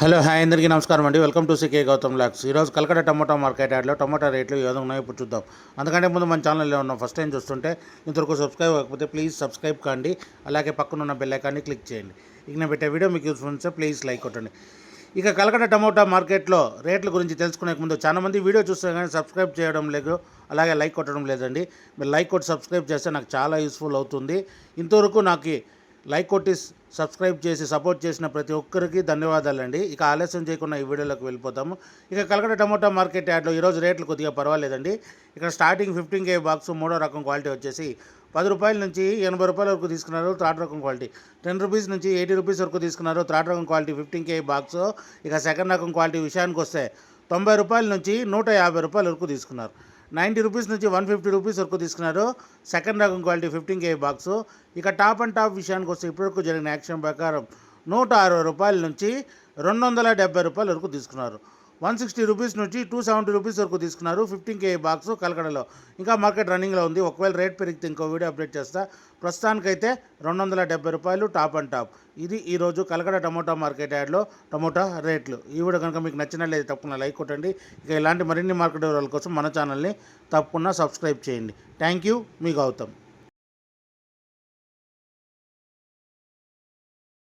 Hello hi అందరికీ నమస్కారం అండి. వెల్కమ్ టు సికే గౌతమ్ లాక్స్. ఈరోజు కలకడ టమోటా మార్కెట్ యార్డ్లో టమోటా రేట్లు ఏ విధంగా ఉన్నాయో ఇప్పుడు చూద్దాం. అందుకంటే ముందు మన ఛానల్లో ఉన్నాం. ఫస్ట్ టైం చూస్తుంటే ఇంతవరకు సబ్స్క్రైబ్ అవ్వకపోతే ప్లీజ్ సబ్స్క్రైబ్ కాండి. అలాగే పక్కన ఉన్న బెల్ ఐకాన్ని క్లిక్ చేయండి. ఇక నేను పెట్టే వీడియో మీకు యూస్ఫుల్ ఉంటే ప్లీజ్ లైక్ కొట్టండి. ఇక కలకడ టమోటా మార్కెట్లో రేట్ల గురించి తెలుసుకునే ముందు చాలా మంది వీడియో చూస్తే కానీ సబ్స్క్రైబ్ చేయడం లేదు, అలాగే లైక్ కొట్టడం లేదండి. మీరు లైక్ కొట్టి సబ్స్క్రైబ్ చేస్తే నాకు చాలా యూస్ఫుల్ అవుతుంది. ఇంతవరకు నాకు లైక్ కొట్టి సబ్స్క్రైబ్ చేసి సపోర్ట్ చేసిన ప్రతి ఒక్కరికి ధన్యవాదాలండి. ఇక ఆలస్యం చేయకుండా ఈ వీడియోలోకి వెళ్ళిపోతాము. ఇక కలకడ టమోటా మార్కెట్ యార్డ్లో ఈరోజు రేట్లు కొద్దిగా పర్వాలేదండి. ఇక్కడ స్టార్టింగ్ 15K బాక్స్ మూడో రకం క్వాలిటీ వచ్చేసి ₹10 నుంచి ₹80 వరకు తీసుకున్నారు థర్డ్ రకం క్వాలిటీ. ₹10 నుంచి ₹80 వరకు తీసుకున్నారు థర్డ్ రకం క్వాలిటీ 15K బాక్స్. ఇక సెకండ్ రకం క్వాలిటీ విషయానికి వస్తే ₹90 నుంచి ₹150 వరకు తీసుకున్నారు. ₹90 నుంచి ₹150 వరకు తీసుకున్నారు సెకండ్ రకం క్వాలిటీ 15K బాక్సు. ఇక టాప్ అండ్ టాప్ విషయానికి వస్తే ఇప్పటివరకు జరిగిన యాక్షన్ ప్రకారం ₹160 నుంచి ₹270 వరకు తీసుకున్నారు. ₹160 నుంచి ₹270 వరకు తీసుకున్నారు 15K బాక్సు కలకడలో. ఇంకా మార్కెట్ రన్నింగ్లో ఉంది. ఒకవేళ రేట్ పెరిగితే ఇంకో వీడియో అప్డేట్ చేస్తా. ప్రస్తుతానికైతే ₹270 టాప్ అండ్ టాప్. ఇది ఈరోజు కలకడ టమోటా మార్కెట్ యార్డ్లో టమోటా రేట్లు. ఈ వీడియో కనుక మీకు నచ్చినట్లయితే తప్పకుండా లైక్ కొట్టండి. ఇక ఇలాంటి మరిన్ని మార్కెట్ వివరాల కోసం మన ఛానల్ని తప్పకుండా సబ్స్క్రైబ్ చేయండి. థ్యాంక్ యూ, మీ గౌతమ్.